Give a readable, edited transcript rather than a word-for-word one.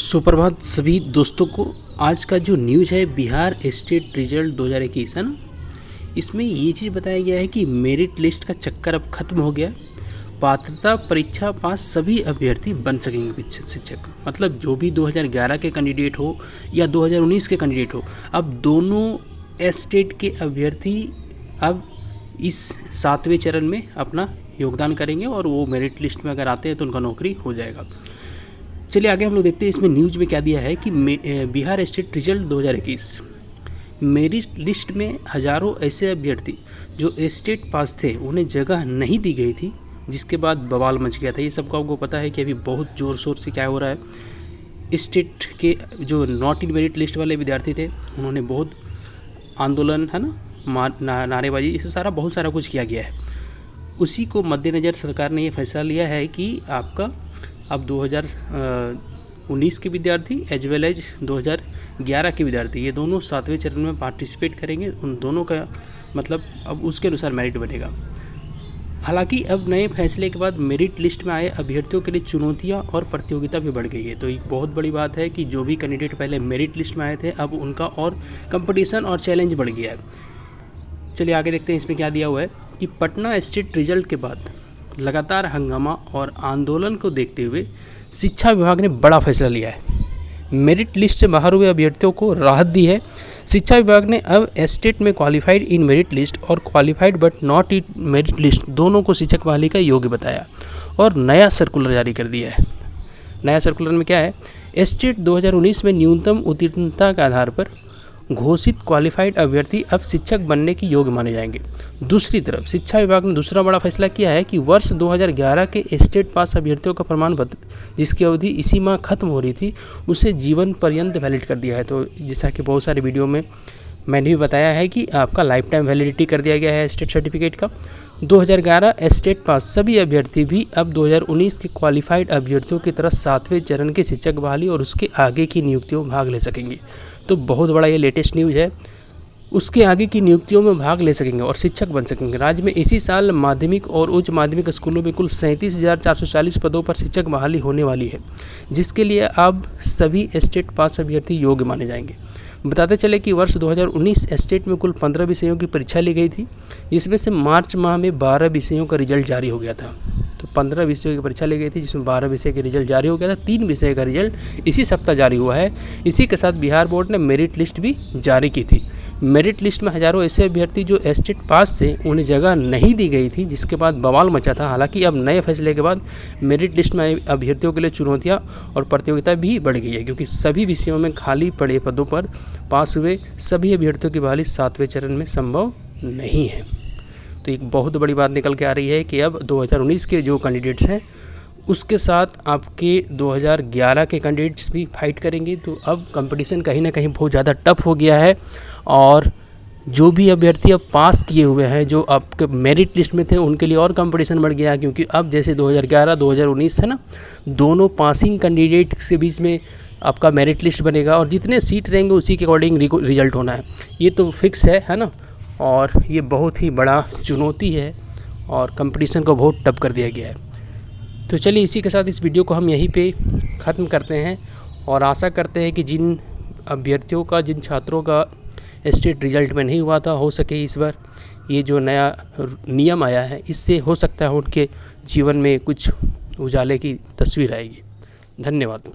सुप्रभात सभी दोस्तों को। आज का जो न्यूज़ है बिहार स्टेट रिजल्ट 2021 है ना, इसमें ये चीज़ बताया गया है कि मेरिट लिस्ट का चक्कर अब खत्म हो गया। पात्रता परीक्षा पास सभी अभ्यर्थी बन सकेंगे शिक्षक। मतलब जो भी 2011 के कैंडिडेट हो या 2019 के कैंडिडेट हो, अब दोनों स्टेट के अभ्यर्थी अब इस 7वें चरण में अपना योगदान करेंगे और वो मेरिट लिस्ट में अगर आते हैं तो उनका नौकरी हो जाएगा। चलिए आगे हम लोग देखते हैं इसमें न्यूज़ में क्या दिया है कि Bihar state result 2021 merit list में हज़ारों ऐसे अभ्यर्थी जो स्टेट पास थे उन्हें जगह नहीं दी गई थी, जिसके बाद बवाल मच गया था। ये सबको आपको पता है कि अभी बहुत ज़ोर शोर से क्या हो रहा है। स्टेट के जो नॉट इन मेरिट लिस्ट वाले विद्यार्थी थे उन्होंने बहुत आंदोलन है ना, नारेबाजी, इसे बहुत सारा कुछ किया गया है। उसी को मद्देनज़र सरकार ने ये फैसला लिया है कि आपका अब 2019 के विद्यार्थी एज वेल एज 2011 के विद्यार्थी ये दोनों 7वें चरण में पार्टिसिपेट करेंगे। उन दोनों का मतलब अब उसके अनुसार मेरिट बनेगा। हालांकि अब नए फैसले के बाद मेरिट लिस्ट में आए अभ्यर्थियों के लिए चुनौतियां और प्रतियोगिता भी बढ़ गई है। तो एक बहुत बड़ी बात है कि जो भी कैंडिडेट पहले मेरिट लिस्ट में आए थे अब उनका और कंपटीशन और चैलेंज बढ़ गया है। चलिए आगे देखते हैं इसमें क्या दिया हुआ है कि पटना स्टेट रिजल्ट के बाद लगातार हंगामा और आंदोलन को देखते हुए शिक्षा विभाग ने बड़ा फैसला लिया है। मेरिट लिस्ट से बाहर हुए अभ्यर्थियों को राहत दी है। शिक्षा विभाग ने अब स्टेट में क्वालिफाइड इन मेरिट लिस्ट और qualified but not in merit list दोनों को शिक्षक बहाली का योग्य बताया और नया सर्कुलर जारी कर दिया है। नया सर्कुलर में क्या है, स्टेट 2019 में न्यूनतम उत्तीर्णता के आधार पर घोषित क्वालिफाइड अभ्यर्थी अब शिक्षक बनने के योग्य माने जाएंगे। दूसरी तरफ शिक्षा विभाग ने दूसरा बड़ा फैसला किया है कि वर्ष 2011 के स्टेट पास अभ्यर्थियों का प्रमाण पत्र जिसकी अवधि इसी माह खत्म हो रही थी उसे जीवन पर्यंत वैलिड कर दिया है। तो जैसा कि बहुत सारे वीडियो में मैंने भी बताया है कि आपका लाइफ टाइम वैलिडिटी कर दिया गया है स्टेट सर्टिफिकेट का। 2011 स्टेट पास सभी अभ्यर्थी भी अब 2019 के क्वालिफाइड अभ्यर्थियों की तरह 7वें चरण के शिक्षक बहाली और उसके आगे की नियुक्तियों में भाग ले सकेंगे। तो बहुत बड़ा ये लेटेस्ट न्यूज़ है। उसके आगे की नियुक्तियों में भाग ले सकेंगे और शिक्षक बन सकेंगे। राज्य में इसी साल माध्यमिक और उच्च माध्यमिक स्कूलों में कुल 37,440 पदों पर शिक्षक बहाली होने वाली है, जिसके लिए अब सभी स्टेट पास अभ्यर्थी योग्य माने जाएंगे। बताते चले कि वर्ष 2019 स्टेट में कुल 15 विषयों की परीक्षा ली गई थी, जिसमें से मार्च माह में 12 विषयों का रिजल्ट जारी हो गया था। तो 15 विषयों की परीक्षा ली गई थी जिसमें 12 विषय का रिजल्ट जारी हो गया था। 3 विषय का रिजल्ट इसी सप्ताह जारी हुआ है। इसी के साथ बिहार बोर्ड ने मेरिट लिस्ट भी जारी की थी। मेरिट लिस्ट में हज़ारों ऐसे अभ्यर्थी जो स्टेट पास थे उन्हें जगह नहीं दी गई थी, जिसके बाद बवाल मचा था। हालांकि अब नए फैसले के बाद मेरिट लिस्ट में अभ्यर्थियों के लिए चुनौतियां और प्रतियोगिता भी बढ़ गई है, क्योंकि सभी विषयों में खाली पड़े पदों पर पास हुए सभी अभ्यर्थियों की बहाली 7वें चरण में संभव नहीं है। तो एक बहुत बड़ी बात निकल के आ रही है कि अब 2019 के जो कैंडिडेट्स हैं उसके साथ आपके 2011 के कैंडिडेट्स भी फाइट करेंगे। तो अब कंपटीशन कहीं ना कहीं बहुत ज़्यादा टफ हो गया है और जो भी अभ्यर्थी अब पास किए हुए हैं जो आपके मेरिट लिस्ट में थे उनके लिए और कंपटीशन बढ़ गया है, क्योंकि अब जैसे 2011 2019 है ना, दोनों पासिंग कैंडिडेट के बीच में आपका मेरिट लिस्ट बनेगा और जितने सीट रहेंगे उसी के अकॉर्डिंग रिजल्ट होना है। ये तो फिक्स है ना, और ये बहुत ही बड़ा चुनौती है और कंपटीशन को बहुत टफ कर दिया गया है। तो चलिए इसी के साथ इस वीडियो को हम यहीं पे ख़त्म करते हैं और आशा करते हैं कि जिन अभ्यर्थियों का, जिन छात्रों का स्टेट रिजल्ट में नहीं हुआ था, हो सके इस बार ये जो नया नियम आया है इससे हो सकता है उनके जीवन में कुछ उजाले की तस्वीर आएगी। धन्यवाद।